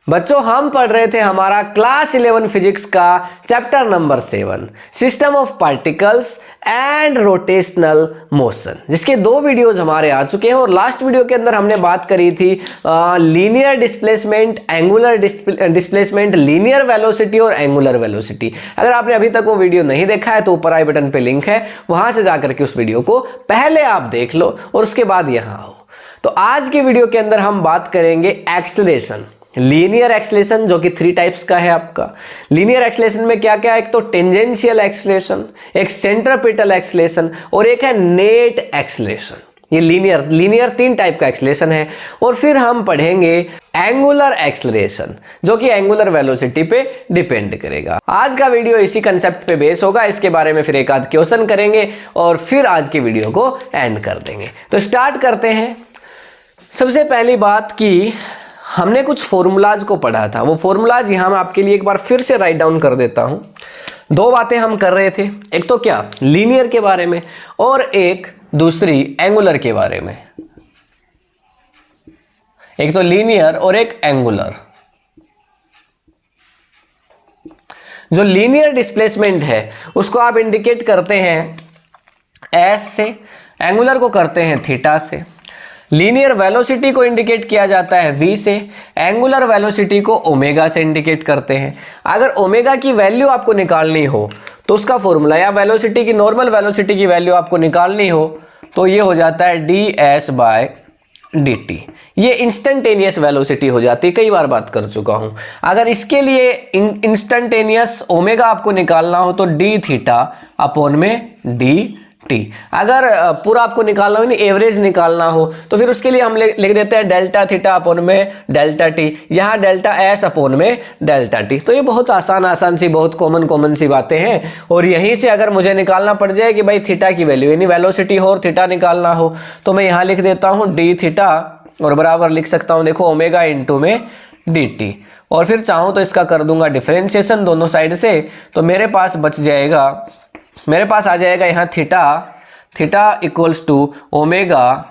बच्चों हम पढ़ रहे थे हमारा क्लास 11 फिजिक्स का chapter number 7 system of particles and rotational motion, जिसके 2 वीडियोज हमारे आ चुके हैं। और लास्ट वीडियो के अंदर हमने बात करी थी linear displacement, angular displacement, linear velocity और एंगुलर वेलोसिटी। अगर आपने अभी तक वो वीडियो नहीं देखा है तो ऊपर आई बटन पे लिंक है, वहां से जाकर के उस वीडियो को पहले आप देख लो और उसके बाद यहां आओ। तो आज के वीडियो के अंदर हम बात करेंगे एक्सेलरेशन, लीनियर एक्सेलरेशन, जो कि 3 टाइप्स का है आपका। लीनियर एक्सेलरेशन में क्या क्या है? एक तो टेंजेंशियल एक्सेलरेशन, एक सेंट्रीपिटल एक्सेलरेशन और एक है नेट एक्सेलरेशन। ये लीनियर 3 टाइप का एक्सेलरेशन है। और फिर हम पढ़ेंगे एंगुलर एक्सेलरेशन, जो कि एंगुलर वेलोसिटी पे डिपेंड करेगा। आज का वीडियो इसी कंसेप्ट पे बेस होगा। इसके बारे में फिर एक आध क्वेश्चन करेंगे और फिर आज की वीडियो को एंड कर देंगे। तो स्टार्ट करते हैं। सबसे पहली बात की हमने कुछ फॉर्मूलाज को पढ़ा था, वो फॉर्मूलाज यहां मैं आपके लिए एक बार फिर से राइट डाउन कर देता हूं। 2 बातें हम कर रहे थे, एक तो क्या लीनियर के बारे में और एक दूसरी एंगुलर के बारे में। एक तो लीनियर और एक एंगुलर। जो लीनियर डिस्प्लेसमेंट है उसको आप इंडिकेट करते हैं एस से, एंगुलर को करते हैं थीटा से। लीनियर वेलोसिटी को इंडिकेट किया जाता है v से, एंगुलर वेलोसिटी को ओमेगा से इंडिकेट करते हैं। अगर ओमेगा की वैल्यू आपको निकालनी हो तो उसका फॉर्मूला, या वेलोसिटी की, नॉर्मल वेलोसिटी की वैल्यू आपको निकालनी हो तो ये हो जाता है ds/dt। ये इंस्टेंटेनियस वेलोसिटी हो जाती है, कई बार बात कर चुका हूं। अगर इसके लिए इंस्टेंटेनियस ओमेगा आपको निकालना हो तो d(θ/dt)। अगर पूरा आपको निकालना हो, एवरेज निकालना हो, तो फिर उसके लिए हम लिख देते हैं (δθ/ΔT), यहाँ (ΔS/ΔT). तो ये बहुत आसान सी, बहुत कॉमन सी बातें हैं। और यहीं से अगर मुझे निकालना पड़ जाए कि भाई थीटा की वैल्यू, यानी वेलोसिटी हो और थीटा निकालना हो, तो मैं यहाँ लिख देता हूँ dθ और बराबर लिख सकता हूँ, देखो ओमेगा इंटू में dt। और फिर चाहूँ तो इसका कर दूंगा डिफरेंशिएशन दोनों साइड से, तो मेरे पास आ जाएगा यहाँ theta equals to omega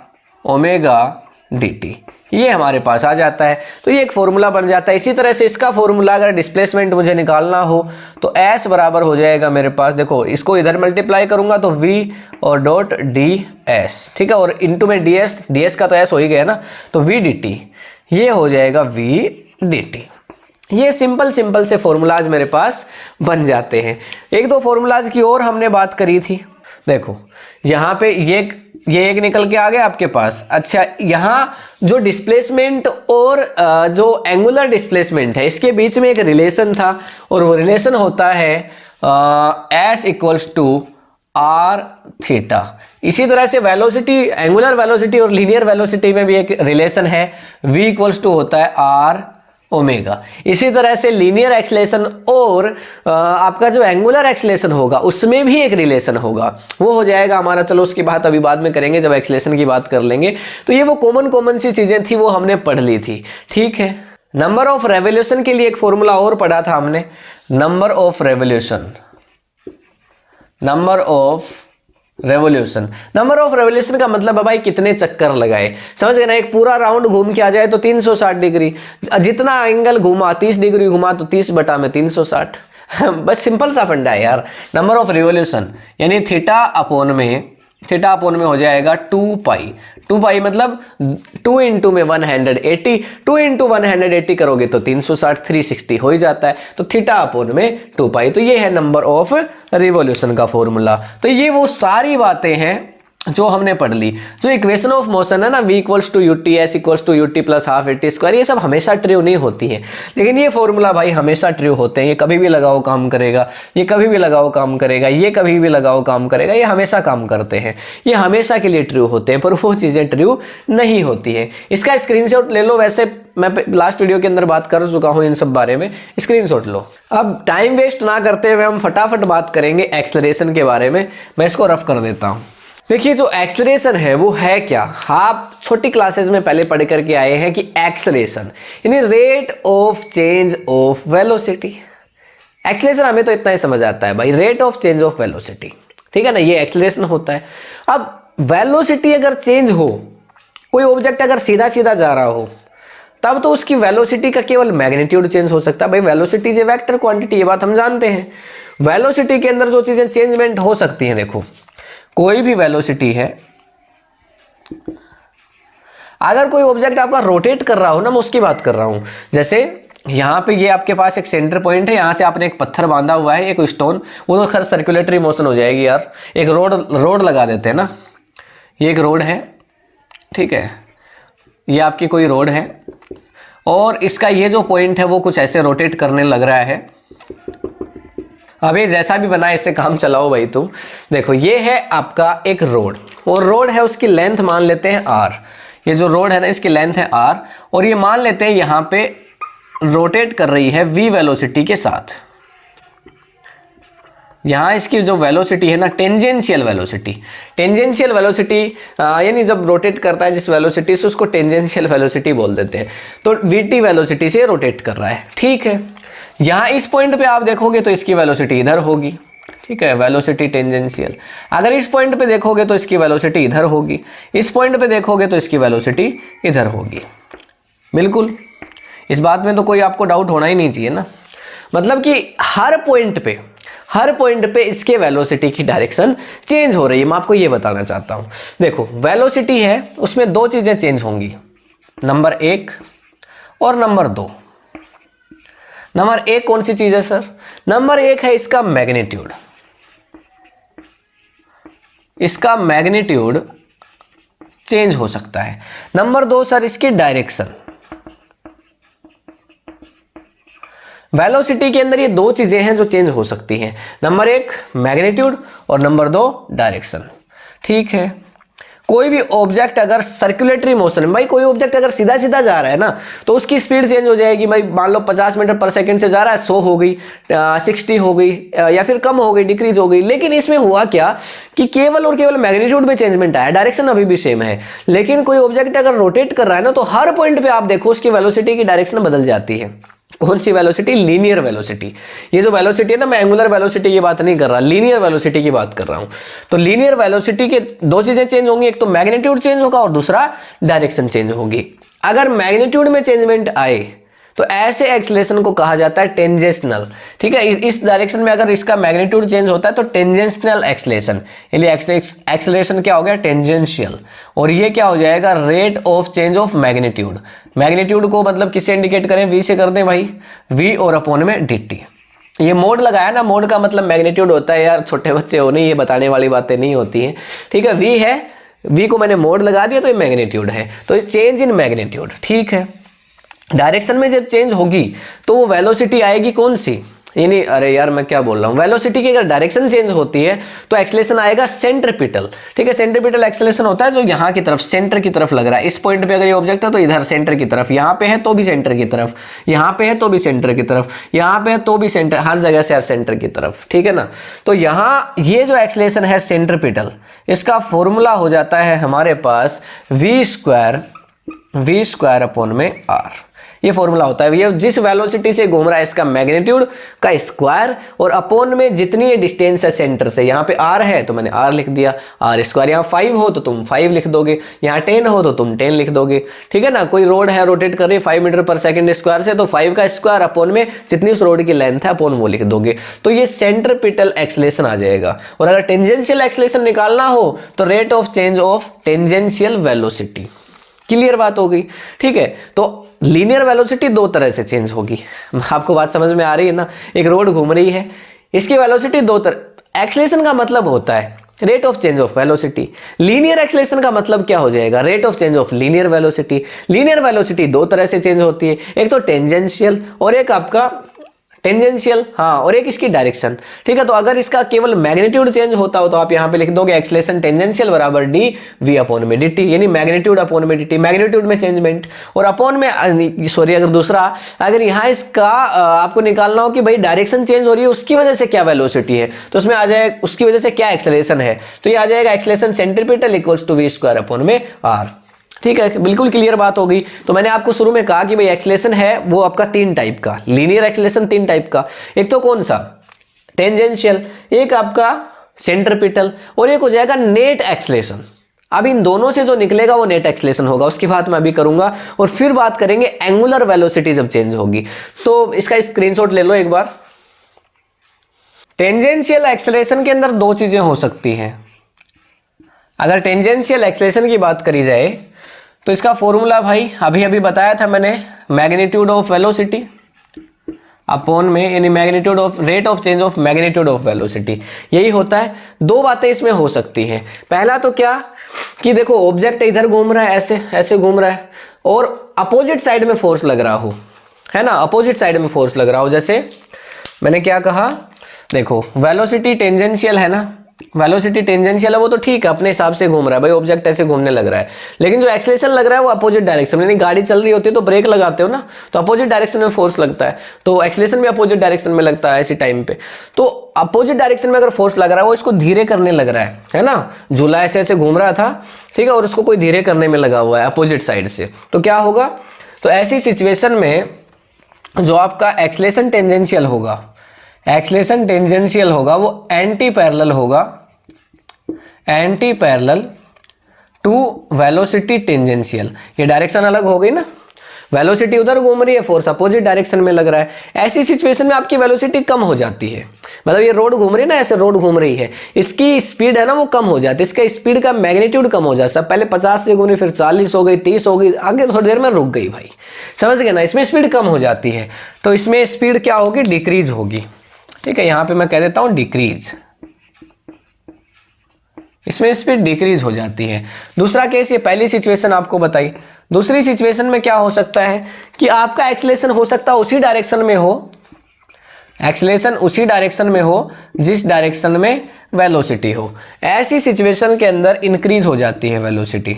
dt। ये हमारे पास आ जाता है। तो ये एक फॉर्मूला बन जाता है। इसी तरह से इसका फॉर्मूला अगर डिस्प्लेसमेंट मुझे निकालना हो तो s बराबर हो जाएगा मेरे पास, देखो इसको इधर मल्टीप्लाई करूंगा तो v और डॉट ds, ठीक है, और इनटू में ds का तो s हो ही गया ना, तो v dt, ये हो जाएगा v dt। ये सिंपल से फॉर्मूलाज मेरे पास बन जाते हैं। 1-2 फॉर्मूलाज की और हमने बात करी थी। देखो यहाँ पे ये एक निकल के आ गया आपके पास। अच्छा, यहाँ जो डिस्प्लेसमेंट और जो एंगुलर डिस्प्लेसमेंट है, इसके बीच में एक रिलेशन था, और वो रिलेशन होता है s equals to r theta. इसी तरह से वेलोसिटी, एंगुलर वेलोसिटी और लीनियर वेलोसिटी में भी एक रिलेशन है, v इक्वल्स टू होता है r ओमेगा। इसी तरह से लीनियर एक्सेलरेशन और आपका जो एंगुलर एक्सेलरेशन होगा उसमें भी एक रिलेशन होगा, वो हो जाएगा हमारा, चलो उसकी बात अभी बाद में करेंगे जब एक्सेलरेशन की बात कर लेंगे। तो ये वो कॉमन सी चीजें थी, वो हमने पढ़ ली थी, ठीक है। नंबर ऑफ रेवोल्यूशन के लिए एक फॉर्मूला और पढ़ा था हमने, नंबर ऑफ रेवोल्यूशन का मतलब है भाई कितने चक्कर लगाए, समझ गए ना। एक पूरा राउंड घूम के आ जाए तो 360 डिग्री, जितना एंगल घुमा, 30 डिग्री घुमा तो 30/360। बस सिंपल सा फंडा है यार। नंबर ऑफ रिवोल्यूशन यानी थीटा अपॉन में हो जाएगा 2 पाई मतलब 2 इंटू में 180, 2 इंटू 180 करोगे तो 360, 360 हो ही जाता है। तो थीटा अपॉन में 2 पाई। तो ये है नंबर ऑफ रिवॉल्यूशन का फॉर्मूला। तो ये वो सारी बातें हैं जो हमने पढ़ ली। जो इक्वेशन ऑफ मोशन है ना, v equals to ut, s equals to ut plus half at square, ये सब हमेशा ट्रू नहीं होती है, लेकिन ये फॉर्मूला भाई हमेशा ट्रू होते हैं। ये कभी भी लगाओ काम करेगा, ये कभी भी लगाओ काम करेगा, ये कभी भी लगाओ काम करेगा, ये हमेशा काम करते हैं, ये हमेशा के लिए ट्रू होते हैं। पर वो चीज़ें ट्रू नहीं होती है। इसका स्क्रीनशॉट ले लो। वैसे मैं लास्ट वीडियो के अंदर बात कर चुका हूँ इन सब बारे में, स्क्रीनशॉट लो। अब टाइम वेस्ट ना करते हुए हम फटाफट बात करेंगे एक्सेलरेशन के बारे में। मैं इसको रफ कर देता हूँ। देखिए, जो एक्सेलरेशन है वो है क्या? आप छोटी क्लासेस में पहले पढ़ करके आए हैं कि एक्सेलरेशन यानी rate of change of velocity. Acceleration हमें तो इतना ही समझ आता है भाई, rate of change of velocity, ठीक है ना, ये एक्सेलरेशन होता है। अब वेलोसिटी अगर चेंज हो, कोई ऑब्जेक्ट अगर सीधा सीधा जा रहा हो तब तो उसकी वेलोसिटी का केवल मैग्नीट्यूड चेंज हो सकता है। भाई velocity is a vector quantity, ये बात हम जानते हैं। वेलोसिटी के अंदर जो चीजें चेंजमेंट हो सकती हैं, देखो कोई भी वेलोसिटी है, अगर कोई ऑब्जेक्ट आपका रोटेट कर रहा हो ना, मैं उसकी बात कर रहा हूं। जैसे यहाँ पे ये आपके पास एक सेंटर पॉइंट है, यहाँ से आपने एक पत्थर बांधा हुआ है, एक स्टोन, वो तो खैर सर्कुलेटरी मोशन हो जाएगी यार। एक रोड लगा देते हैं ना, ये एक रोड है, ठीक है, ये आपकी कोई रोड है और इसका ये जो पॉइंट है वो कुछ ऐसे रोटेट करने लग रहा है। अब ये जैसा भी बना है इससे काम चलाओ भाई तुम। देखो ये है आपका एक रोड, और रोड है उसकी लेंथ मान लेते हैं r। ये जो रोड है ना इसकी लेंथ है r, और ये मान लेते हैं यहाँ पे रोटेट कर रही है v वेलोसिटी के साथ। यहाँ इसकी जो वेलोसिटी है ना, टेंजेंशियल वेलोसिटी, टेंजेंशियल वेलोसिटी यानी जब रोटेट करता है जिस वेलोसिटी से, उसको टेंजेंशियल वेलोसिटी बोल देते हैं। तो vt वेलोसिटी से रोटेट कर रहा है, ठीक है। यहाँ इस पॉइंट पे आप देखोगे तो इसकी वेलोसिटी इधर होगी, ठीक है, वेलोसिटी टेंजेंशियल। अगर इस पॉइंट पे देखोगे तो इसकी वेलोसिटी इधर होगी, इस पॉइंट पे देखोगे तो इसकी वेलोसिटी इधर होगी। बिल्कुल, इस बात में तो कोई आपको डाउट होना ही नहीं चाहिए ना। मतलब कि हर पॉइंट पे इसके वेलोसिटी की डायरेक्शन चेंज हो रही है। मैं आपको ये बताना चाहता हूं। देखो वेलोसिटी है, उसमें दो चीजें चेंज होंगी, नंबर 1 और नंबर 2। नंबर 1 कौन सी चीज है सर? नंबर 1 है इसका मैग्नीट्यूड। इसका मैग्नीट्यूड चेंज हो सकता है। नंबर 2 सर इसकी डायरेक्शन। वेलोसिटी के अंदर ये दो चीजें हैं जो चेंज हो सकती हैं, नंबर 1 मैग्नीट्यूड और नंबर 2 डायरेक्शन, ठीक है। कोई भी ऑब्जेक्ट अगर सर्कुलेटरी मोशन में, भाई कोई ऑब्जेक्ट अगर सीधा सीधा जा रहा है ना तो उसकी स्पीड चेंज हो जाएगी। भाई मान लो 50 मीटर पर सेकंड से जा रहा है, 100 हो गई, 60 हो गई, या फिर कम हो गई, डिक्रीज हो गई। लेकिन इसमें हुआ क्या कि केवल और केवल मैग्नीट्यूड में चेंजमेंट आया, डायरेक्शन अभी भी सेम है। लेकिन कोई ऑब्जेक्ट अगर रोटेट कर रहा है ना तो हर पॉइंट पे आप देखो उसकी वेलोसिटी की डायरेक्शन बदल जाती है। कौन सी वेलोसिटी? Linear velocity. ये जो वेलोसिटी है ना, मैं एंगुलर वेलोसिटी की बात नहीं कर रहा, लीनियर वेलोसिटी की बात कर रहा हूं। तो लीनियर वेलोसिटी के दो चीजें चेंज होंगी, एक तो मैग्नीट्यूड चेंज होगा और दूसरा डायरेक्शन चेंज होगी। अगर मैग्नीट्यूड में चेंजमेंट आए तो ऐसे एक्सेलरेशन को कहा जाता है टेंजेंशनल, ठीक है। इस डायरेक्शन में अगर इसका मैग्नीट्यूड चेंज होता है तो टेंजेंशनल एक्सेलरेशन, यानी एक्सेलरेशन क्या हो गया? टेंजेंशियल। और ये क्या हो जाएगा? Rate of change of magnitude. Magnitude को मतलब किससे इंडिकेट करें? v से कर दें भाई, v और अपॉन में dt। ये मोड लगाया ना, मोड का मतलब मैग्नीट्यूड होता है यार, छोटे बच्चे हो नहीं, ये बताने वाली बातें नहीं होती हैं, ठीक है। v है, v को मैंने मोड लगा दिया तो ये मैग्नीट्यूड है, तो चेंज इन मैग्नीट्यूड, ठीक है। डायरेक्शन में जब चेंज होगी तो वो वेलोसिटी आएगी कौन सी? यानी अरे यार मैं क्या बोल रहा हूँ, वेलोसिटी की अगर डायरेक्शन चेंज होती है तो एक्सेलरेशन आएगा सेंट्रीपिटल, ठीक है। सेंट्रीपिटल एक्सेलरेशन होता है जो यहाँ की तरफ, सेंटर की तरफ लग रहा है। इस पॉइंट पे अगर ये ऑब्जेक्ट है तो इधर सेंटर की तरफ, यहाँ पे है तो भी सेंटर की तरफ, यहाँ पे है तो भी सेंटर की तरफ, यहाँ पे है तो भी सेंटर, हर जगह से यार सेंटर की तरफ, ठीक है ना। तो यहाँ ये जो एक्सेलरेशन है सेंट्रीपिटल, इसका फॉर्मूला हो जाता है हमारे पास v स्क्वायर अपॉन में r। ये फॉर्मूला होता है। ये जिस वेलोसिटी से घूम रहा है इसका मैग्नीट्यूड का स्क्वायर और अपॉन में जितनी ये डिस्टेंस है सेंटर से, यहाँ पे r है तो मैंने r लिख दिया, r स्क्वायर। यहाँ 5 हो तो तुम 5 लिख दोगे, यहाँ 10 हो तो तुम 10 लिख दोगे, ठीक है ना। कोई रोड है रोटेट कर रही है 5 मीटर पर सेकंड स्क्वायर से, तो 5 का स्क्वायर अपॉन में जितनी उस रोड की लेंथ है अपॉन वो लिख दोगे, तो ये सेंट्रीपिटल एक्सेलरेशन आ जाएगा। और अगर टेंजेंशियल एक्सेलरेशन निकालना हो तो rate of change of tangential velocity. Clear बात हो गई, ठीक है। तो लीनियर वेलोसिटी दो तरह से चेंज होगी, आपको बात समझ में आ रही है ना। एक रोड घूम रही है, इसकी वेलोसिटी दो तरह, एक्सेलरेशन का मतलब होता है rate of change of velocity, linear acceleration का मतलब क्या हो जाएगा? Rate of change of linear velocity. Linear velocity दो तरह से चेंज होती है, एक तो टेंजेंशियल और एक आपका टेंजेंशियल, हाँ, और एक इसकी डायरेक्शन, ठीक है। तो अगर इसका केवल मैग्नीट्यूड चेंज होता हो तो आप यहाँ पे लिख दोगे एक्सेलरेशन टेंजेंशियल बराबर डी वी अपॉन में डी टी, यानी मैग्नीट्यूड अपॉन में डी टी, मैग्नीट्यूड में चेंजमेंट और अपॉन में सॉरी, अगर दूसरा, अगर यहाँ इसका आपको निकालना हो कि भाई डायरेक्शन चेंज हो रही है उसकी वजह से क्या वेलोसिटी है, तो उसमें आ जाएगा उसकी वजह से क्या एक्सेलरेशन है, तो ये आ जाएगा acceleration centripetal equals to V square upon में आर। ठीक है, बिल्कुल क्लियर बात हो गई। तो मैंने आपको शुरू में कहा कि भाई एक्सेलरेशन है वो आपका 3 टाइप का, लीनियर एक्सेलरेशन 3 टाइप का। एक तो कौन सा? टेंजेंशियल, एक आपका सेंट्रीपिटल और एक हो जाएगा नेट एक्सेलरेशन। अब इन दोनों से जो निकलेगा वो नेट एक्सलेशन होगा, उसकी बात मैं अभी करूंगा। और फिर बात करेंगे एंगुलर वेलोसिटी जब चेंज होगी। तो इसका स्क्रीनशॉट ले लो एक बार। टेंजेंशियल एक्सलेशन के अंदर दो चीजें हो सकती हैं। अगर टेंजेंशियल एक्सलेशन की बात करी जाए तो इसका फॉर्मूला भाई अभी अभी बताया था मैंने, मैग्नीट्यूड ऑफ वेलोसिटी अपॉन में, यानी magnitude of rate of change of magnitude of velocity, यही होता है। दो बातें इसमें हो सकती हैं। पहला तो क्या कि देखो ऑब्जेक्ट इधर घूम रहा है, ऐसे ऐसे घूम रहा है, और अपोजिट साइड में फोर्स लग रहा हो, है ना, अपोजिट साइड में फोर्स लग रहा हो। जैसे मैंने क्या कहा, देखो वेलोसिटी टेंजेंशियल है ना, वेलोसिटी टेंजेंशियल है वो तो ठीक है, अपने हिसाब से घूम रहा है भाई, ऑब्जेक्ट ऐसे घूमने लग रहा है। लेकिन जो एक्सलेशन लग रहा है वो अपोजिट डायरेक्शन में, यानी गाड़ी चल रही होती है तो ब्रेक लगाते हो ना, तो अपोजिट डायरेक्शन में फोर्स लगता है, तो एक्सलेशन भी अपोजिट डायरेक्शन में लगता है ऐसी टाइम पे। तो अपोजिट डायरेक्शन में अगर फोर्स लग रहा है वो इसको धीरे करने लग रहा है ना, झूला ऐसे ऐसे घूम रहा था, ठीक है, और उसको कोई धीरे करने में लगा हुआ है अपोजिट साइड से, तो क्या होगा, तो ऐसी सिचुएशन में जो आपका एक्सलेशन टेंजेंशियल होगा, एक्सलेशन टेंजेंशियल होगा वो एंटी पैरेलल होगा, anti parallel to velocity tangential. ये डायरेक्शन अलग हो गई ना, वेलोसिटी उधर घूम रही है, फोर्स अपोजिट डायरेक्शन में लग रहा है। ऐसी सिचुएशन में आपकी वेलोसिटी कम हो जाती है, मतलब ये रोड घूम रही है ना, ऐसे रोड घूम रही है, इसकी स्पीड है ना वो कम हो जाती है, इसका स्पीड का मैग्नीट्यूड कम हो जाता है। पहले 50 से घूमी, फिर 40 हो गई, 30 हो गई, आगे थोड़ी देर में रुक गई भाई, समझ गए ना, इसमें स्पीड कम हो जाती है। तो इसमें स्पीड क्या होगी, डिक्रीज होगी, ठीक है, यहां पे मैं कह देता हूं डिक्रीज, इसमें स्पीड डिक्रीज हो जाती है। दूसरा केस, ये पहली सिचुएशन आपको बताई। दूसरी सिचुएशन में क्या हो सकता है कि आपका एक्सलेशन हो सकता है उसी डायरेक्शन में हो, एक्सलेशन उसी डायरेक्शन में हो जिस डायरेक्शन में वेलोसिटी हो। ऐसी सिचुएशन के अंदर इंक्रीज हो जाती है वेलोसिटी,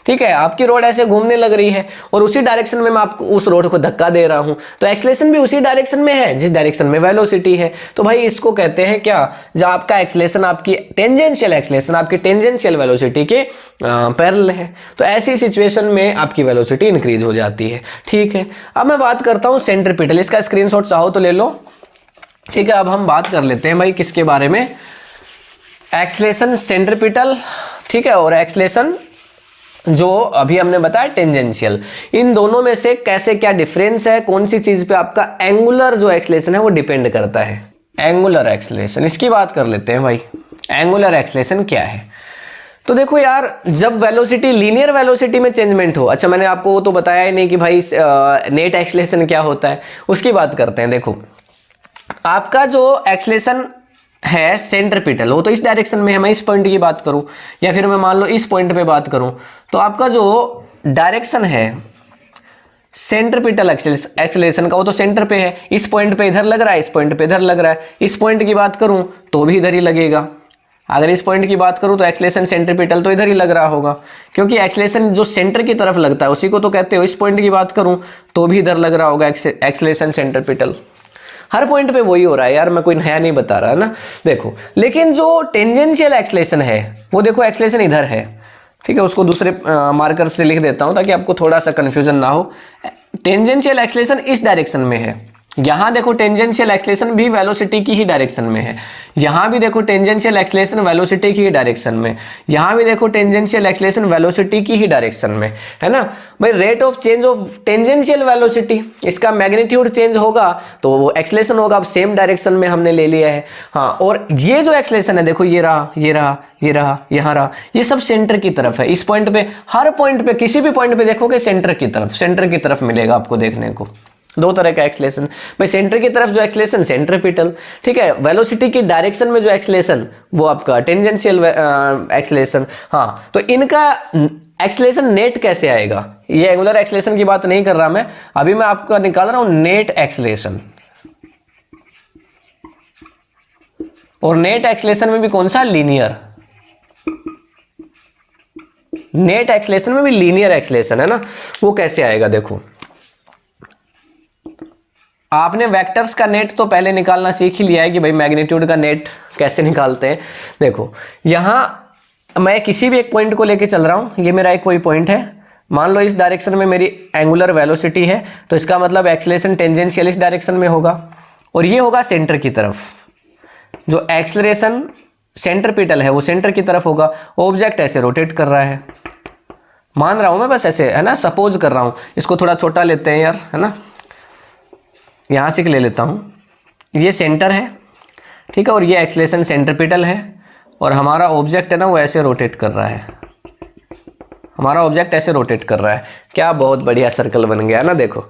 ठीक है, आपकी रोड ऐसे घूमने लग रही है और उसी डायरेक्शन में मैं आपको उस रोड को धक्का दे रहा हूं, तो एक्सलेशन भी उसी डायरेक्शन में है जिस डायरेक्शन में वेलोसिटी है। तो भाई इसको कहते हैं क्या, जब आपका एक्सलेशन, आपकी टेंजेंशियल एक्सलेशन आपकी टेंजेंशियल वेलोसिटी के पैरेलल है, तो ऐसी सिचुएशन में आपकी वेलोसिटी इंक्रीज हो जाती है, ठीक है। अब मैं बात करता हूं सेंट्रीपिटल, इसका स्क्रीनशॉट चाहो तो ले लो, ठीक है। अब हम बात कर लेते हैं भाई किसके बारे में, एक्सलेशन सेंट्रीपिटल, ठीक है, और एक्सलेशन जो अभी हमने बताया टेंजेंशियल। इन दोनों में से कैसे क्या डिफरेंस है, कौन सी चीज पे आपका एंगुलर जो एक्सलेशन है वो डिपेंड करता है। एंगुलर एक्सलेशन, इसकी बात कर लेते हैं भाई, एंगुलर एक्सलेशन क्या है। तो देखो यार, जब वेलोसिटी लीनियर वेलोसिटी में चेंजमेंट हो, अच्छा मैंने आपको वो तो बताया ही नहीं कि भाई नेट एक्सलेशन क्या होता है, उसकी बात करते हैं। देखो आपका जो एक्सलेशन है सेंट्रीपिटल, वो तो इस डायरेक्शन में है, मैं इस पॉइंट की बात करूं या फिर मैं मान लो इस पॉइंट पे बात करूं, तो आपका जो डायरेक्शन है सेंट्रीपिटल एक्सेलरेशन का वो तो सेंटर पे है, इस पॉइंट पे इधर लग रहा है, इस पॉइंट पे इधर लग रहा है। इस पॉइंट की बात करूं तो भी इधर ही लगेगा, अगर इस पॉइंट की बात करूं तो एक्सेलरेशन सेंट्रीपिटल तो इधर ही लग रहा होगा, क्योंकि एक्सेलरेशन जो सेंटर की तरफ लगता है उसी को तो कहते हो। इस पॉइंट की बात करूं तो भी इधर लग रहा होगा एक्सेलरेशन सेंट्रीपिटल, हर पॉइंट पे वही हो रहा है यार, मैं कोई नया नहीं बता रहा ना। देखो लेकिन जो टेंजेंशियल एक्सेलरेशन है वो देखो एक्सेलरेशन इधर है, ठीक है, उसको दूसरे मार्कर से लिख देता हूं ताकि आपको थोड़ा सा कंफ्यूजन ना हो। टेंजेंशियल एक्सेलरेशन इस डायरेक्शन में है, यहां देखो टेंजेंशियल एक्सेलरेशन भी वेलोसिटी की ही डायरेक्शन में है, यहां भी देखो टेंजेंशियल एक्सेलरेशन वेलोसिटी की ही डायरेक्शन में, यहां भी देखो टेंजेंशियल एक्सेलरेशन वेलोसिटी की ही डायरेक्शन में, है ना भाई। Rate of change of tangential velocity, इसका मैग्नीट्यूड चेंज होगा तो वो एक्सेलरेशन होगा, अब सेम डायरेक्शन में हमने ले लिया है। हाँ, और ये जो एक्सेलरेशन है देखो, ये रहा, ये रहा, ये रहा, यहाँ रहा, ये सब सेंटर की तरफ है। इस पॉइंट पे, हर पॉइंट पे, किसी भी पॉइंट पे देखोगे सेंटर की तरफ मिलेगा आपको देखने को। दो तरह का एक्सेलरेशन भाई, सेंटर की तरफ जो एक्सेलरेशन सेंट्रीपिटल, ठीक है, वेलोसिटी की डायरेक्शन में जो एक्सेलरेशन वो आपका टेंजेंशियल एक्सेलरेशन। हाँ, तो इनका एक्सेलरेशन नेट कैसे आएगा, ये एंगुलर एक्सेलरेशन की बात नहीं कर रहा मैं, अभी मैं आपको निकाल रहा हूं नेट एक्सेलरेशन। और नेट एक्सेलरेशन में भी कौन सा, लीनियर। नेट एक्सेलरेशन में भी लीनियर एक्सेलरेशन है ना, वो कैसे आएगा देखो। आपने वेक्टर्स का नेट तो पहले निकालना सीख ही लिया है कि भाई मैग्नीट्यूड का नेट कैसे निकालते हैं। देखो यहां मैं किसी भी एक पॉइंट को लेके चल रहा हूं, ये मेरा एक कोई पॉइंट है, मान लो इस डायरेक्शन में मेरी एंगुलर वेलोसिटी है, तो इसका मतलब एक्सेलरेशन टेंजेंशियल इस डायरेक्शन में होगा, और ये होगा सेंटर की तरफ। जो एक्सेलरेशन सेंट्रीपिटल है वो सेंटर की तरफ होगा, ऑब्जेक्ट ऐसे रोटेट कर रहा है, मान रहा हूं मैं बस ऐसे, है ना, सपोज कर रहा हूं। इसको थोड़ा छोटा लेते हैं यार, है ना, यहां से ले लेता हूं, ये सेंटर है, ठीक है, और ये एक्सेलरेशन सेंट्रीपिटल है, और हमारा ऑब्जेक्ट है ना वो ऐसे रोटेट कर रहा है, हमारा ऑब्जेक्ट ऐसे रोटेट कर रहा है। क्या बहुत बढ़िया सर्कल बन गया ना, देखो।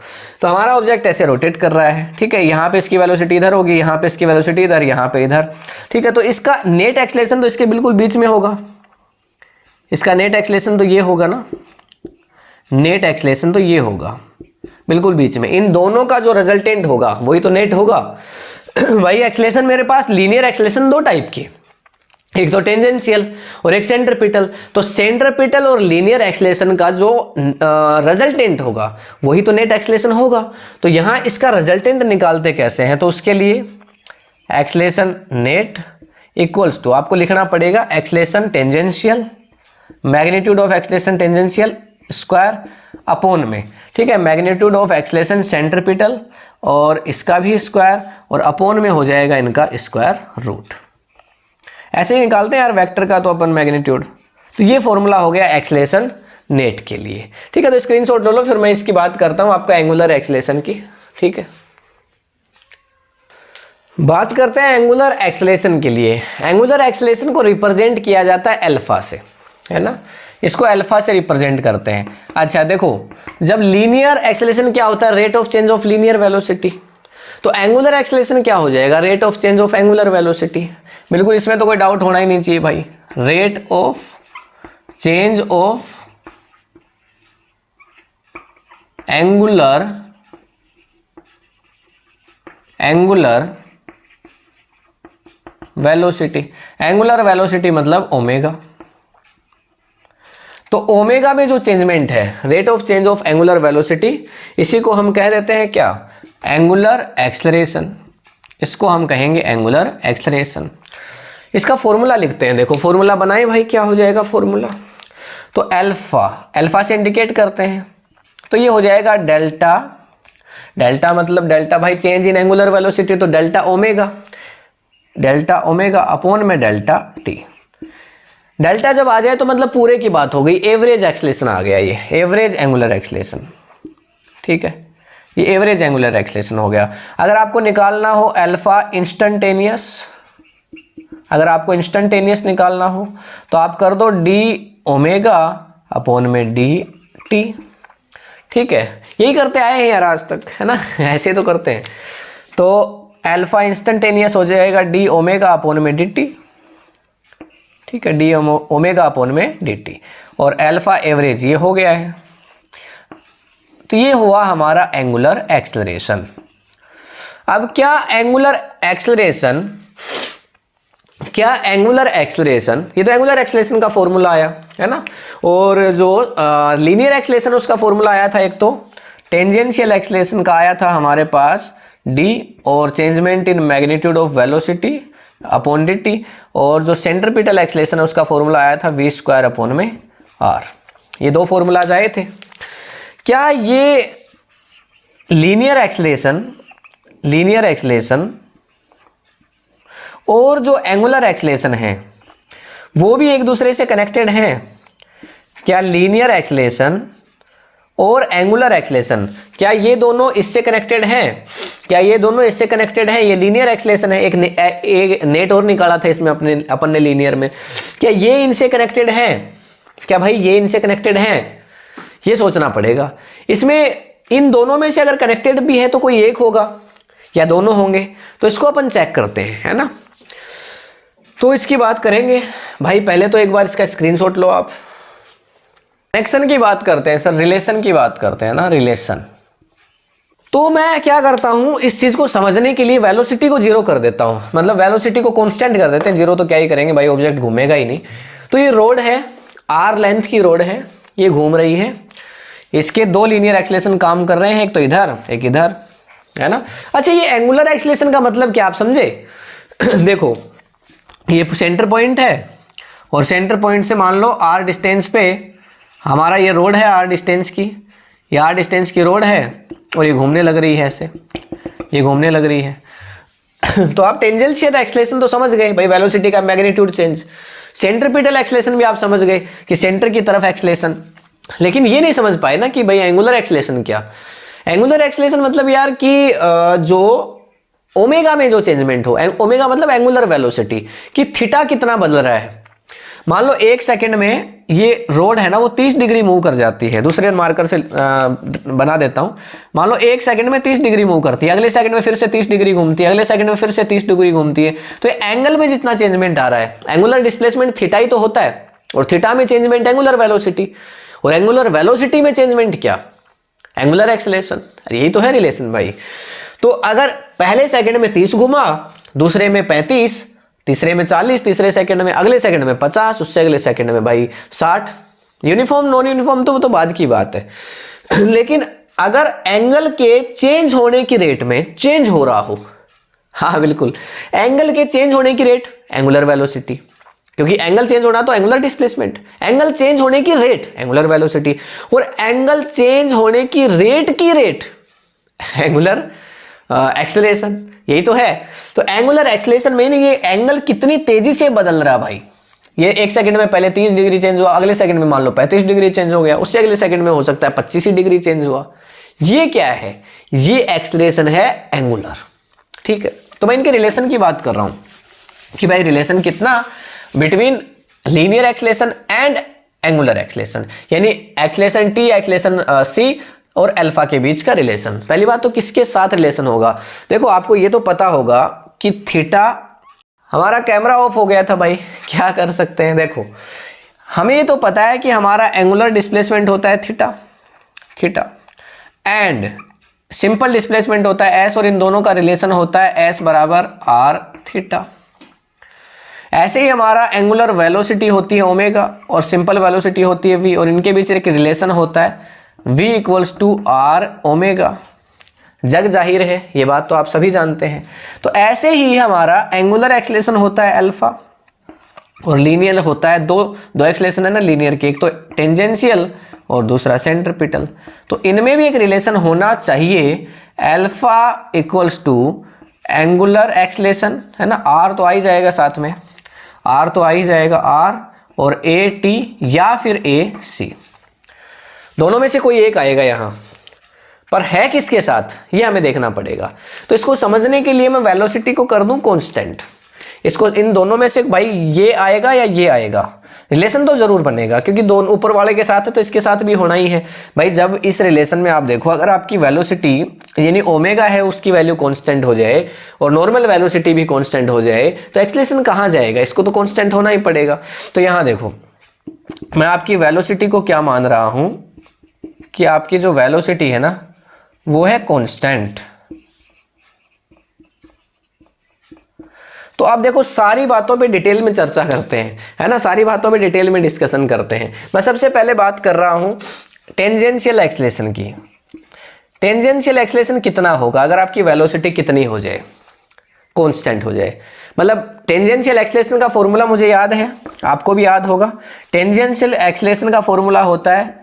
तो हमारा ऑब्जेक्ट ऐसे रोटेट कर रहा है, ठीक है, यहाँ पे इसकी वेलोसिटी इधर होगी, यहाँ पे इसकी वेलोसिटी इधर, यहाँ पे इधर, ठीक है। तो इसका नेट एक्सेलरेशन तो इसके बिल्कुल बीच में होगा, इसका नेट एक्सेलरेशन तो ये होगा ना, नेट एक्सेलरेशन तो ये होगा बिल्कुल बीच में। इन दोनों का जो रिजल्टेंट होगा वही तो नेट होगा। वही एक्सेलरेशन मेरे पास लीनियर एक्सेलरेशन दो टाइप की, एक तो टेंजेंशियल और एक सेंट्रीपिटल। तो सेंट्रीपिटल और लीनियर एक्सेलरेशन का जो रिजल्टेंट होगा वही तो नेट एक्सेलरेशन होगा। तो यहां इसका रिजल्टेंट निकालते कैसे हैं, तो उसके लिए एक्सेलरेशन नेट इक्वल्स टू आपको लिखना पड़ेगा acceleration tangential, magnitude of acceleration tangential square upon में, ठीक है, मैग्नीट्यूड ऑफ एक्सेलरेशन सेंट्रीपिटल और इसका भी स्क्वायर, और अपॉन में हो जाएगा इनका स्क्वायर रूट। ऐसे ही निकालते हैं यार वेक्टर का तो अपन मैग्नीट्यूड। तो ये फॉर्मूला हो गया एक्सेलरेशन नेट के लिए, ठीक है। तो स्क्रीनशॉट ले लो, फिर मैं इसकी बात करता हूं आपका एंगुलर एक्सेलरेशन की, ठीक है। बात करते हैं एंगुलर एक्सेलरेशन के लिए। एंगुलर एक्सेलरेशन को रिप्रेजेंट किया जाता है अल्फा से, है ना, इसको अल्फा से रिप्रेजेंट करते हैं। अच्छा देखो, जब लीनियर एक्सेलरेशन क्या होता है, rate of change of linear velocity, तो एंगुलर एक्सेलरेशन क्या हो जाएगा, rate of change of angular velocity. बिल्कुल इसमें तो कोई डाउट होना ही नहीं चाहिए भाई, rate of change of angular velocity. Angular velocity मतलब ओमेगा। तो ओमेगा में जो चेंजमेंट है, rate of change of angular velocity, इसी को हम कह देते हैं क्या, एंगुलर एक्सेलरेशन। इसको हम कहेंगे एंगुलर एक्सेलरेशन। इसका फॉर्मूला लिखते हैं, देखो फॉर्मूला बनाए भाई, क्या हो जाएगा फॉर्मूला, तो अल्फा, अल्फा से इंडिकेट करते हैं, तो ये हो जाएगा डेल्टा, डेल्टा मतलब डेल्टा भाई चेंज इन एंगुलर वेलोसिटी, तो delta omega, delta omega upon में डेल्टा टी। डेल्टा जब आ जाए तो मतलब पूरे की बात हो गई, एवरेज एक्सेलरेशन आ गया, ये एवरेज एंगुलर एक्सेलरेशन, ठीक है, ये एवरेज एंगुलर एक्सेलरेशन हो गया। अगर आपको निकालना हो अल्फा इंस्टेंटेनियस, अगर आपको इंस्टेंटेनियस निकालना हो तो आप कर दो डी ओमेगा अपॉन में डी टी, ठीक है, यही करते आए हैं यार आज तक, है ना, ऐसे तो करते हैं। तो अल्फा इंस्टेंटेनियस हो जाएगा डी ओमेगा अपॉन में डी टी, ठीक है, डी ओमेगा अपॉन में डी टी, और अल्फा एवरेज ये हो गया है। तो ये हुआ हमारा एंगुलर एक्सेलरेशन। अब क्या एंगुलर एक्सेलरेशन, क्या एंगुलर एक्सेलरेशन, ये तो एंगुलर एक्सेलरेशन का फॉर्मूला आया, है ना, और जो लीनियर एक्सेलरेशन उसका फॉर्मूला आया था, एक तो टेंजेंशियल एक्सेलरेशन का आया था हमारे पास डी, और changement in magnitude of velocity upon D T, और जो सेंट्रीपिटल एक्सेलरेशन है उसका फॉर्मूला आया था वी स्क्वायर अपॉन में आर। ये दो फॉर्मूलाज आए थे। क्या ये लीनियर एक्सेलरेशन और जो एंगुलर एक्सेलरेशन है वो भी एक दूसरे से कनेक्टेड हैं? क्या लीनियर एक्सेलरेशन और एंगुलर एक्सेलरेशन, क्या ये दोनों इससे कनेक्टेड हैं? क्या ये दोनों इससे कनेक्टेड हैं? ये लीनियर एक्सेलरेशन है, एक नेट और निकाला था इसमें अपन ने लीनियर में, क्या ये इनसे कनेक्टेड हैं? क्या भाई ये इनसे कनेक्टेड हैं? ये सोचना पड़ेगा। इसमें इन दोनों में से अगर कनेक्टेड भी है तो कोई एक होगा या दोनों होंगे, तो इसको अपन चेक करते हैं, है ना। तो इसकी बात करेंगे भाई, पहले तो एक बार इसका स्क्रीनशॉट लो आप। कनेक्शन की बात करते हैं सर, रिलेशन की बात करते हैं ना, रिलेशन। तो मैं क्या करता हूं, इस चीज को समझने के लिए वेलोसिटी को जीरो कर देता हूं, मतलब वेलोसिटी को कांस्टेंट कर देते हैं, जीरो तो क्या ही करेंगे भाई, ऑब्जेक्ट घूमेगा ही नहीं। तो ये रोड है, आर लेंथ की रोड है, ये घूम रही है, इसके दो लीनियर एक्सेलरेशन काम कर रहे हैं, एक तो इधर एक इधर, है ना। अच्छा ये एंगुलर एक्सेलरेशन का मतलब क्या आप समझे? देखो ये सेंटर पॉइंट है, और सेंटर पॉइंट से मान लो आर डिस्टेंस पे हमारा ये रोड है, आर डिस्टेंस की, ये आर डिस्टेंस की रोड है, और ये घूमने लग रही है, ऐसे ये घूमने लग रही है। तो आप टेंजेंशियल एक्सलेशन तो समझ गए भाई, वेलोसिटी का मैग्नीट्यूड चेंज। सेंट्रीपिटल एक्सलेशन भी आप समझ गए कि सेंटर की तरफ एक्सलेशन। लेकिन ये नहीं समझ पाए ना कि भाई एंगुलर एक्सलेशन क्या। एंगुलर एक्सलेशन मतलब यार कि जो ओमेगा में जो चेंजमेंट हो, ओमेगा मतलब एंगुलर वेलोसिटी, कि थीटा कितना बदल रहा है। मान लो 1 सेकंड में ये रोड है ना वो 30 डिग्री मूव कर जाती है, दूसरे मार्कर से बना देता हूं। मान लो 1 सेकंड में 30 डिग्री मूव करती है, अगले सेकंड में फिर से 30 डिग्री घूमती है, अगले सेकंड में फिर से 30 डिग्री घूमती है। तो एंगल में जितना चेंजमेंट आ रहा है, एंगुलर डिस्प्लेसमेंट थीटा ही तो होता है, और थीटा में चेंजमेंट एंगुलर वेलोसिटी, और एंगुलर वेलोसिटी में चेंजमेंट क्या, एंगुलर एक्सेलरेशन। यही तो है रिलेशन भाई। तो अगर पहले सेकंड में 30 घुमा, दूसरे में 35, तीसरे में 40, तीसरे सेकंड में, अगले सेकंड में 50, उससे अगले सेकंड में भाई 60। यूनिफॉर्म नॉन यूनिफॉर्म तो बाद की बात है। लेकिन अगर एंगल के चेंज होने की रेट में चेंज हो रहा हो, हाँ बिल्कुल, एंगल के चेंज होने की रेट एंगुलर वेलोसिटी, क्योंकि एंगल चेंज होना तो एंगुलर डिस्प्लेसमेंट, एंगल चेंज होने की रेट एंगुलर वेलोसिटी, और एंगल चेंज होने की रेट एंगुलर एक्सेलरेशन। यही तो है। तो एंगुलर एक्सेलरेशन मीनिंग ये एंगल कितनी तेजी से बदल रहा भाई। ये 1 सेकंड में पहले 30 डिग्री चेंज हुआ, अगले सेकंड में मान लो 35 डिग्री चेंज हो गया, उससे अगले सेकंड में हो सकता है 25 डिग्री चेंज हुआ। ये क्या है, ये एक्सेलरेशन है एंगुलर। ठीक है, तो मैं इनके रिलेशन की बात कर रहा हूं कि भाई रिलेशन कितना between linear acceleration and angular acceleration, यानी एक्सेलरेशन टी, एक्सेलरेशन सी और अल्फा के बीच का रिलेशन। पहली बात तो किसके साथ रिलेशन होगा, देखो आपको ये तो पता होगा कि थीटा, हमारा कैमरा ऑफ हो गया था भाई, क्या कर सकते हैं। देखो हमें ये तो पता है कि हमारा एंगुलर डिस्प्लेसमेंट होता है थीटा एंड सिंपल डिस्प्लेसमेंट होता है एस, और इन दोनों का रिलेशन होता है एस बराबर आर थीटा। ऐसे ही हमारा एंगुलर वेलोसिटी होती है ओमेगा और सिंपल वेलोसिटी होती है वी, और इनके बीच एक रिलेशन होता है v equals to R omega. जग जाहिर है, ये बात तो आप सभी जानते हैं। तो ऐसे ही हमारा एंगुलर एक्सेलरेशन होता है अल्फा, और लीनियर होता है दो एक्सेलरेशन है ना लीनियर के, एक तो टेंजेंशियल और दूसरा सेंट्रीपिटल। तो इनमें भी एक रिलेशन होना चाहिए, alpha equals to angular acceleration है ना, आर तो आ ही जाएगा साथ में, आर तो आ ही जाएगा आर, और ए टी या फिर ए सी, दोनों में से कोई एक आएगा यहां पर, है किसके साथ ये हमें देखना पड़ेगा। तो इसको समझने के लिए मैं वेलोसिटी को कर दूं कांस्टेंट, इसको इन दोनों में से भाई ये आएगा या ये आएगा, रिलेशन तो जरूर बनेगा, क्योंकि दोनों ऊपर वाले के साथ है तो इसके साथ भी होना ही है भाई। जब इस रिलेशन में आप देखो, अगर आपकी वेलोसिटी यानी ओमेगा है उसकी वैल्यू कांस्टेंट हो जाए और नॉर्मल वेलोसिटी भी कांस्टेंट हो जाए, तो एक्सेलरेशन कहां जाएगा, इसको तो कांस्टेंट होना ही पड़ेगा। तो यहां देखो मैं आपकी वेलोसिटी को क्या मान रहा हूं कि आपकी जो वेलोसिटी है ना वो है कांस्टेंट। तो आप देखो सारी बातों पे डिटेल में चर्चा करते हैं, है ना, सारी बातों पे डिटेल में डिस्कशन करते हैं। मैं सबसे पहले बात कर रहा हूं टेंजेंशियल एक्सेलरेशन की। टेंजेंशियल एक्सेलरेशन कितना होगा अगर आपकी वेलोसिटी कितनी हो जाए, कांस्टेंट हो जाए। मतलब टेंजेंशियल एक्सेलरेशन का फॉर्मूला मुझे याद है, आपको भी याद होगा। टेंजेंशियल एक्सेलरेशन का फॉर्मूला होता है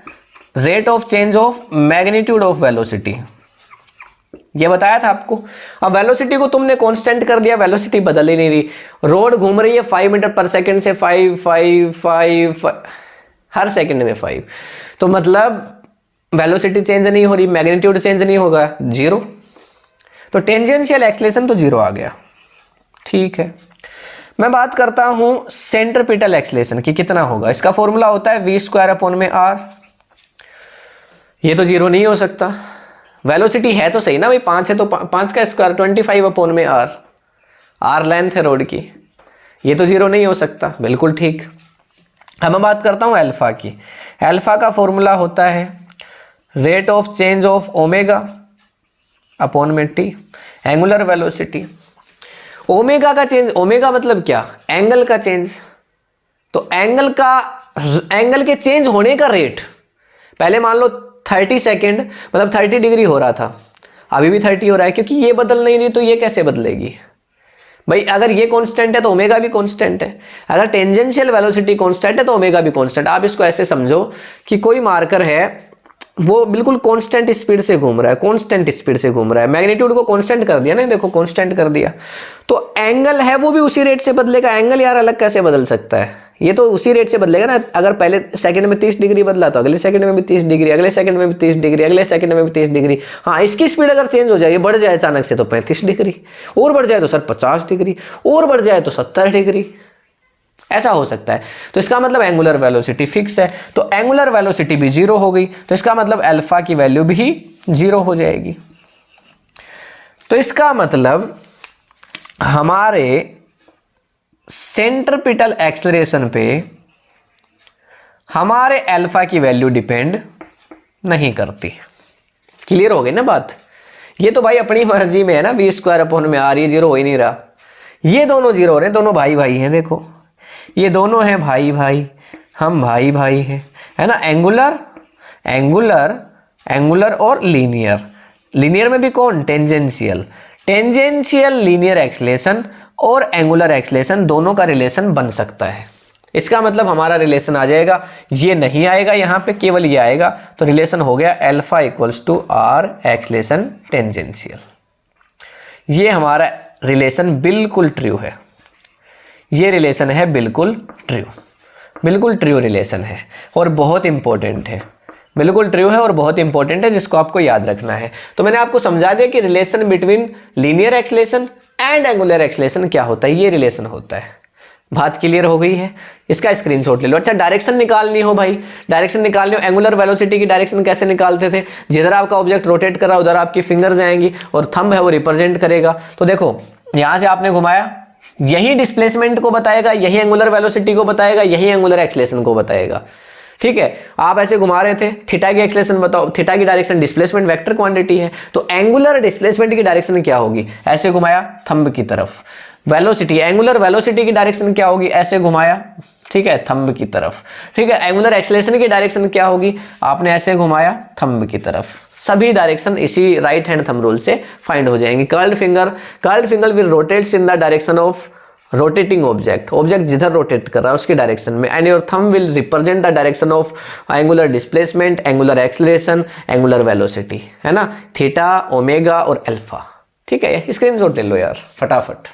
rate of change of magnitude of velocity, ये बताया था आपको। अब वेलोसिटी को तुमने कांस्टेंट कर दिया, वेलोसिटी बदल ही नहीं रही, रोड घूम रही है 5 मीटर पर सेकंड से 5 हर सेकंड में 5, तो मतलब वेलोसिटी चेंज नहीं हो रही, मैग्नीट्यूड चेंज नहीं होगा, 0। तो टेंजेंशियल एक्सेलरेशन तो 0 आ गया। ठीक है, मैं बात करता हूं सेंट्रीपिटल एक्सेलरेशन की, कितना होगा। इसका फॉर्मूला होता है v²/r। ये तो 0 नहीं हो सकता, वेलोसिटी है तो सही ना भाई, 5 है तो 5 का स्क्वायर 25/r, r लेंथ है रोड की, ये तो 0 नहीं हो सकता, बिल्कुल ठीक। अब मैं बात करता हूं अल्फा की। अल्फा का फॉर्मूला होता है rate of change of omega upon में टी, एंगुलर वेलोसिटी। ओमेगा का चेंज, ओमेगा मतलब क्या, एंगल का चेंज। तो एंगल के चेंज होने का रेट, पहले मान लो 30 सेकेंड मतलब 30 डिग्री हो रहा था, अभी भी 30 हो रहा है, क्योंकि ये बदल नहीं रही तो ये कैसे बदलेगी भाई। अगर ये कांस्टेंट है तो ओमेगा भी कांस्टेंट है, अगर टेंजेंशियल वेलोसिटी कांस्टेंट है तो ओमेगा भी कांस्टेंट। आप इसको ऐसे समझो कि कोई मार्कर है वो बिल्कुल कांस्टेंट स्पीड से घूम रहा है, कांस्टेंट स्पीड से घूम रहा है। मैग्नीट्यूड को कांस्टेंट कर दिया ना, देखो कांस्टेंट कर दिया, तो एंगल है वो भी उसी रेट से बदलेगा। एंगल यार अलग कैसे बदल सकता है, ये तो उसी रेट से बदलेगा ना। अगर पहले सेकंड में 30 डिग्री बदला तो अगले सेकंड में भी 30 डिग्री, अगले सेकंड में भी 30 डिग्री, अगले सेकंड में भी 30 डिग्री। हाँ, इसकी स्पीड अगर चेंज हो जाए, बढ़ जाए अचानक से तो 35 डिग्री, और बढ़ जाए तो सर 50 डिग्री, और बढ़ जाए तो 70 डिग्री, ऐसा हो सकता है। तो इसका मतलब एंगुलर वेलोसिटी फिक्स है, तो एंगुलर वेलोसिटी भी 0 हो गई, तो इसका मतलब अल्फा की वैल्यू भी 0 हो जाएगी। तो इसका मतलब हमारे सेंट्रिपिटल एक्सेलरेशन पे हमारे अल्फा की वैल्यू डिपेंड नहीं करती। क्लियर हो गई ना बात। ये तो भाई अपनी मर्जी में है ना, v²/r, ये 0 हो ही नहीं रहा, ये दोनों 0 हो रहे हैं, दोनों भाई भाई हैं। देखो ये दोनों हैं भाई भाई, हम भाई भाई हैं, है ना। एंगुलर एंगुलर एंगुलर और लीनियर, लीनियर में भी कौन, टेंजेंशियल। टेंजेंशियल लीनियर एक्सलेशन और एंगुलर एक्सलेशन दोनों का रिलेशन बन सकता है। इसका मतलब हमारा रिलेशन आ जाएगा, ये नहीं आएगा यहाँ पे, केवल ये आएगा, तो रिलेशन हो गया alpha equals to R acceleration tangential. ये हमारा रिलेशन बिल्कुल ट्रू है, ये रिलेशन है बिल्कुल ट्रू, बिल्कुल ट्रू रिलेशन है और बहुत इंपॉर्टेंट है, बिल्कुल ट्रू है और बहुत इंपॉर्टेंट है, जिसको आपको याद रखना है। तो मैंने आपको समझा दिया कि relation between linear acceleration and angular acceleration क्या होता है, ये रिलेशन होता है। बात क्लियर हो गई है, इसका स्क्रीनशॉट ले लो। अच्छा, डायरेक्शन निकालनी हो भाई, डायरेक्शन निकालनी हो, एंगुलर वेलोसिटी की डायरेक्शन कैसे निकालते थे, जिधर आपका ऑब्जेक्ट रोटेट कर रहा है उधर आपकी फिंगर जाएंगी और थंब है वो रिप्रेजेंट करेगा। तो देखो यहां से आपने घुमाया, यही डिस्प्लेसमेंट को बताएगा, यही एंगुलर वेलोसिटी को बताएगा, यही एंगुलर एक्सलेशन को बताएगा। ठीक है, आप ऐसे घुमा रहे थे, थीटा की एक्सलेशन बताओ, थीटा की डायरेक्शन डिस्प्लेसमेंट वेक्टर क्वांटिटी है, तो एंगुलर डिस्प्लेसमेंट की डायरेक्शन क्या होगी, ऐसे घुमाया थंब की तरफ। वेलोसिटी, एंगुलर वेलोसिटी की डायरेक्शन क्या होगी, ऐसे घुमाया, ठीक है, थंब की तरफ। ठीक है, एंगुलर एक्सलेशन की डायरेक्शन क्या होगी, आपने ऐसे घुमाया थंब की तरफ। सभी डायरेक्शन इसी राइट हैंड थंब रूल से फाइंड हो जाएंगे। Curled finger will rotates in the direction of rotating object, object जिधर रोटेट कर रहा है उसकी डायरेक्शन में, and your thumb will represent the direction of angular displacement, angular acceleration, angular velocity, है ना, थीटा, ओमेगा और अल्फा। ठीक है, स्क्रीनशॉट ले लो यार फटाफट।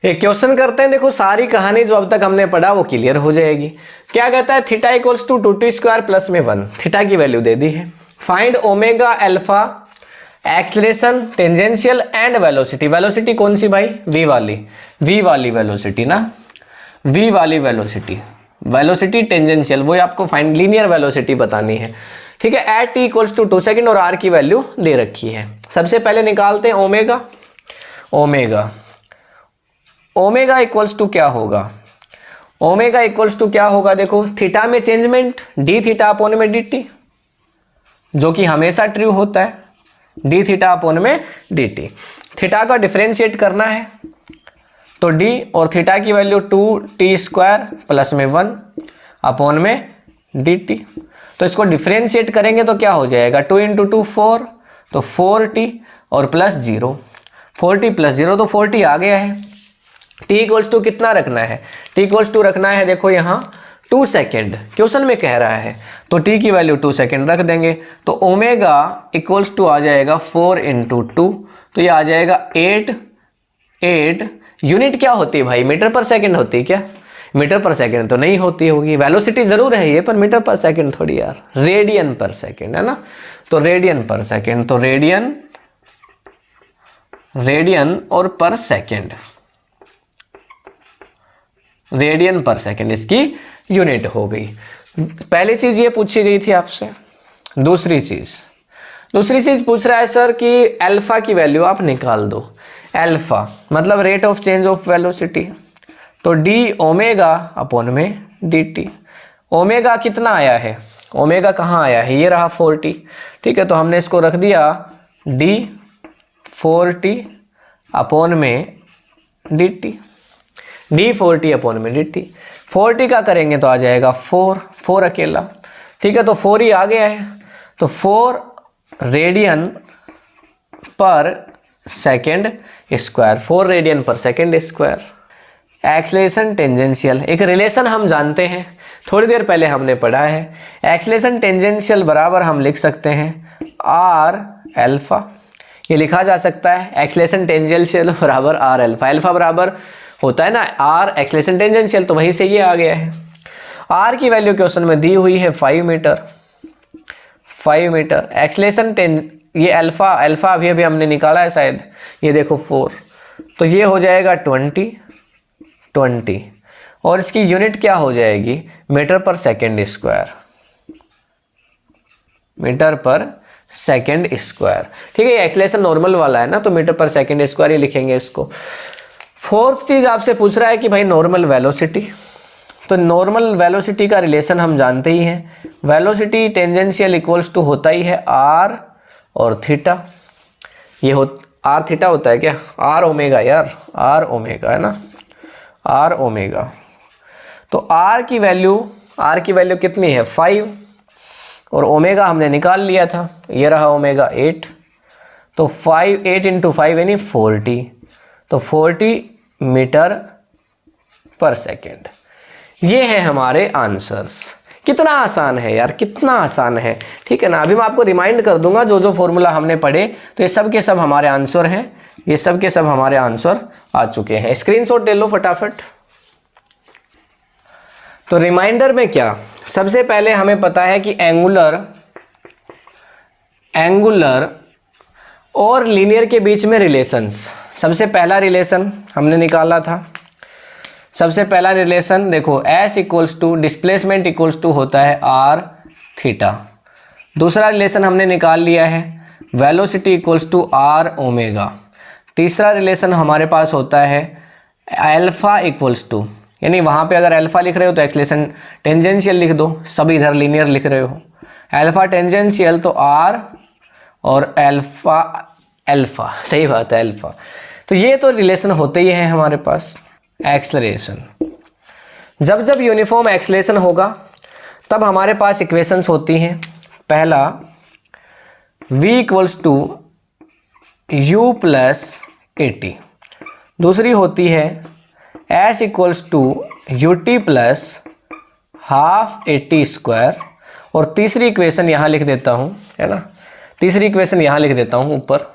एक क्वेश्चन करते हैं, देखो सारी कहानी जो अब तक हमने पढ़ा वो क्लियर हो जाएगी। क्या कहता है, theta equals to 2t² plus में 1, थीटा की वैल्यू दे दी है। Find omega alpha acceleration tangential and velocity, velocity कौन सी भाई, v वाली वेलोसिटी ना, v वाली वेलोसिटी, वेलोसिटी टेंजेंशियल वो आपको फाइंड, लीनियर वेलोसिटी बतानी है। ठीक है, at t equals to 2 second और r की वैल्यू दे रखी है। सबसे पहले निकालते हैं ओमेगा, ओमेगा इक्वल्स टू क्या होगा, ओमेगा इक्वल्स टू क्या होगा, देखो थीटा में चेंजमेंट d थीटा अपॉन में dt, जो कि हमेशा ट्रू होता है, d थीटा अपॉन में dt। थीटा का डिफरेंशिएट करना है तो d और थीटा की वैल्यू 2t² प्लस में 1 अपॉन में dt। तो इसको डिफरेंशिएट करेंगे तो क्या हो जाएगा, 2 × 2 4, तो 4t और प्लस 0, 4t प्लस 0 तो 4t आ गया है। t इक्वल्स टू कितना रखना है, t इक्वल्स टू रखना है, देखो यहाँ 2 सेकेंड क्वेश्चन में कह रहा है, तो t की वैल्यू 2 सेकेंड रख देंगे, तो ओमेगा इक्वल्स टू आ जाएगा 4 × 2, तो ये आ जाएगा 8। यूनिट क्या होती है भाई, मीटर पर सेकेंड होती है क्या, मीटर पर सेकेंड तो नहीं होती होगी, वेलोसिटी जरूर है ये, पर मीटर पर सेकेंड थोड़ी यार, रेडियन पर सेकेंड है ना, तो रेडियन पर सेकेंड, तो रेडियन और पर सेकेंड, रेडियन पर सेकेंड इसकी यूनिट हो गई। पहली चीज ये पूछी गई थी आपसे। दूसरी चीज पूछ रहा है सर कि अल्फा की वैल्यू आप निकाल दो। अल्फा मतलब rate of change of velocity, तो डी ओमेगा अपॉन में dt। ओमेगा कितना आया है, ओमेगा कहाँ आया है, ये रहा 4t। ठीक है, तो हमने इसको रख दिया d 4t अपॉन में dt, d 4t अपॉन में dt। 4t का करेंगे तो आ जाएगा 4 अकेला। ठीक है, तो 4 ही आ गया है, तो 4 रेडियन पर सेकेंड स्क्वायर, 4 रेडियन पर सेकेंड स्क्वायर। एक्सेलरेशन टेंजेंशियल, एक रिलेशन हम जानते हैं, थोड़ी देर पहले हमने पढ़ा है। एक्सेलरेशन टेंजेंशियल बराबर हम लिख सकते हैं आर अल्फा, ये लिखा जा सकता है एक्सेलरेशन टेंजेंशियल बराबर आर अल्फा। अल्फा बराबर होता है ना आर एक्सेलरेशन टेंजेंशियल, तो वहीं से ये आ गया है। आर की वैल्यू क्वेश्चन में दी हुई है 5 मीटर, 5 मीटर। एक्सेलरेशन ये अल्फा अभी अभी हमने निकाला है शायद, ये देखो 4, तो ये हो जाएगा 20 और इसकी यूनिट क्या हो जाएगी, मीटर पर सेकेंड स्क्वायर, मीटर पर सेकेंड स्क्वायर। ठीक है, ये एक्सेलरेशन नॉर्मल वाला है ना, तो मीटर पर सेकेंड स्क्वायर ही लिखेंगे इसको। फोर्थ चीज आपसे पूछ रहा है कि भाई नॉर्मल वेलोसिटी, तो नॉर्मल वेलोसिटी का रिलेशन हम जानते ही हैं, वेलोसिटी टेंजेंशियल इक्वल्स टू होता ही है आर और थीटा। ये आर थीटा होता है क्या, आर ओमेगा यार, आर ओमेगा है ना, आर ओमेगा। तो आर की वैल्यू कितनी है 5 और ओमेगा हमने निकाल लिया था, ये रहा ओमेगा 8, तो 8 इंटू 5 यानी 40, तो 40 मीटर पर सेकेंड। ये है हमारे आंसर्स। कितना आसान है यार, कितना आसान है। ठीक है ना, अभी मैं आपको रिमाइंड कर दूंगा जो जो फॉर्मूला हमने पढ़े, तो ये सब के सब हमारे आंसर हैं, ये सब के सब हमारे आंसर आ चुके हैं। स्क्रीनशॉट ले लो फटाफट। तो रिमाइंडर में क्या, सबसे पहले हमें पता है कि एंगुलर और लीनियर के बीच में रिलेशंस, सबसे पहला रिलेशन हमने निकाला था। सबसे पहला रिलेशन देखो, S equals to displacement equals to होता है आर थीटा। दूसरा रिलेशन हमने निकाल लिया है velocity equals to R omega. तीसरा रिलेशन हमारे पास होता है अल्फा इक्वल्स टू, यानी वहाँ पे अगर अल्फा लिख रहे हो तो एक्सेलरेशन टेंजेंशियल लिख दो, सब इधर लीनियर लिख रहे हो। अल्फा टेंजेंशियल तो आर और अल्फा सही बात है अल्फा। तो ये तो रिलेशन होते ही हैं हमारे पास। एक्सेलरेशन, जब जब यूनिफॉर्म एक्सेलरेशन होगा तब हमारे पास इक्वेशंस होती हैं। पहला v equals to U plus A T, दूसरी होती है s equals to U T plus half A T square, और तीसरी इक्वेशन यहाँ लिख देता हूँ, है ना, तीसरी इक्वेशन यहाँ लिख देता हूँ ऊपर।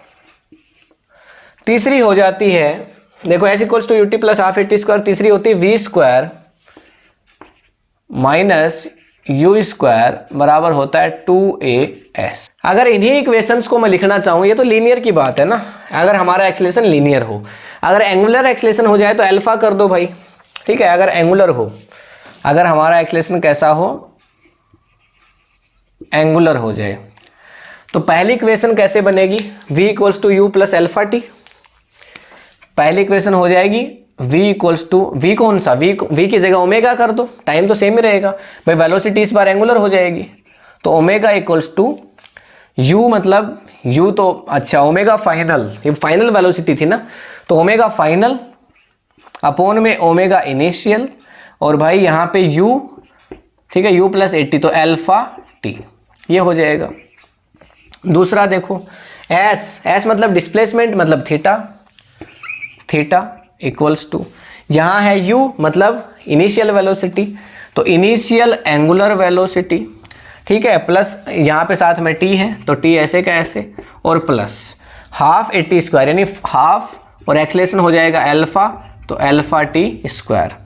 तीसरी हो जाती है, देखो s equals to U T plus half A T square, तीसरी होती है V square minus U square बराबर होता है 2as। अगर इन्हीं इक्वेशंस को मैं लिखना चाहूँ, ये तो लीनियर की बात है ना, अगर हमारा एक्सेलरेशन लीनियर हो, अगर एंगुलर एक्सेलरेशन हो जाए तो अल्फा कर दो भाई। ठीक है, अगर एंगुलर हो, अगर हमारा एक्सेलरेशन कैसा हो, एंगुलर हो जाए, तो पहली इक्वेशन कैसे बनेगी, v equals to U plus alpha T. पहली इक्वेशन हो जाएगी v इक्वल्स टू, v कौन सा, v की जगह ओमेगा कर दो, टाइम तो सेम ही रहेगा भाई, वेलोसिटी इस बार एंगुलर हो जाएगी, तो ओमेगा इक्वल्स टू u, मतलब u तो अच्छा ओमेगा फाइनल, ये फाइनल वेलोसिटी थी ना, तो ओमेगा फाइनल अपॉन में ओमेगा इनिशियल, और भाई यहाँ पे u, ठीक है, u प्लस 80 तो अल्फा t, ये हो जाएगा। दूसरा देखो s मतलब डिस्प्लेसमेंट मतलब थीटा इक्वल्स टू, यहाँ है u मतलब इनिशियल वेलोसिटी, तो इनिशियल एंगुलर वेलोसिटी, ठीक है, प्लस यहाँ पे साथ में t है, तो t ऐसे का ऐसे, और plus half A T square, यानी हाफ, और एक्सेलरेशन हो जाएगा अल्फा, तो अल्फा टी स्क्वायर।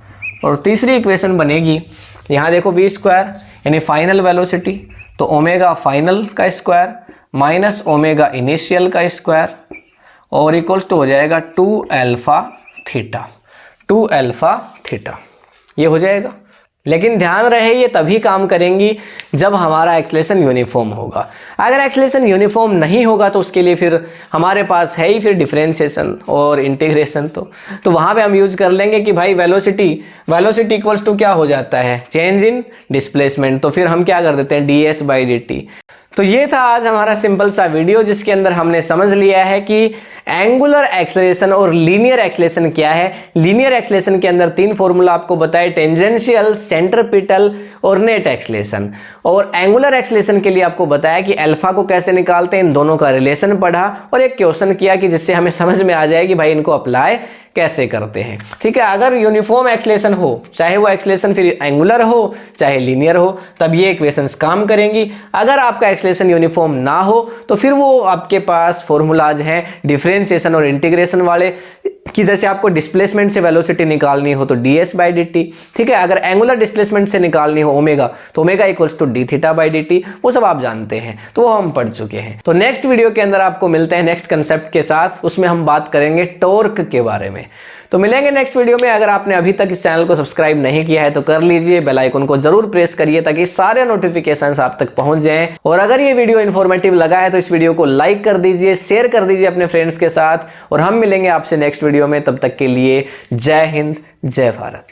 और तीसरी इक्वेशन बनेगी, यहाँ देखो v स्क्वायर यानी फाइनल वेलोसिटी, तो ओमेगा फाइनल का स्क्वायर माइनस ओमेगा इनिशियल का स्क्वायर, और इक्वल्स टू हो जाएगा 2 अल्फा थीटा, ये हो जाएगा। लेकिन ध्यान रहे ये तभी काम करेंगी जब हमारा एक्सेलरेशन यूनिफॉर्म होगा। अगर एक्सेलरेशन यूनिफॉर्म नहीं होगा तो उसके लिए फिर हमारे पास है ही फिर डिफरेंशिएशन और इंटीग्रेशन, तो वहाँ पे हम यूज कर लेंगे कि भाई वेलोसिटी इक्वल्स टू क्या हो जाता है, चेंज इन डिस्प्लेसमेंट, तो फिर हम क्या कर देते हैं ds बाई dt। तो ये था आज हमारा सिंपल सा वीडियो जिसके अंदर हमने समझ लिया है कि एंगुलर एक्सेलरेशन और लीनियर एक्सेलरेशन क्या है। लीनियर एक्सेलरेशन के अंदर 3 फॉर्मूला आपको बताए, टेंजेंशियल, सेंट्रीपिटल और नेट एक्सेलरेशन। और एंगुलर एक्सेलरेशन के लिए आपको बताया कि अल्फा को कैसे निकालते हैं, इन दोनों का रिलेशन पढ़ा और एक क्वेश्चन किया कि जिससे हमें समझ में आ जाए कि भाई इनको अप्लाई कैसे करते हैं। ठीक है, अगर यूनिफॉर्म एक्सेलरेशन हो, चाहे वो एक्सेलरेशन फिर एंगुलर हो चाहे लीनियर हो, तब ये इक्वेशंस काम करेंगी। अगर आपका एक्सेलरेशन यूनिफॉर्म ना हो तो फिर वो आपके पास फॉर्मूलाज हैं डिफरेंशिएशन और इंटीग्रेशन वाले, कि जैसे आपको डिस्प्लेसमेंट से वेलोसिटी निकालनी हो तो ds/dt। ठीक है, अगर एंगुलर डिस्प्लेसमेंट से निकालनी हो ओमेगा तो ओमेगा इक्वल्स टू dθ/dt, वो सब आप जानते हैं, तो वो हम पढ़ चुके हैं। तो नेक्स्ट वीडियो के अंदर आपको मिलते हैं नेक्स्ट कंसेप्ट के साथ, उसमें हम बात करेंगे टॉर्क के बारे में। तो मिलेंगे नेक्स्ट वीडियो में। अगर आपने अभी तक इस चैनल को सब्सक्राइब नहीं किया है तो कर लीजिए, बेल आइकन को जरूर प्रेस करिए ताकि सारे नोटिफिकेशंस आप तक पहुंच जाएं। और अगर ये वीडियो इन्फॉर्मेटिव लगा है तो इस वीडियो को लाइक कर दीजिए, शेयर कर दीजिए अपने फ्रेंड्स के साथ, और हम मिलेंगे आपसे नेक्स्ट वीडियो में। तब तक के लिए जय हिंद, जय भारत।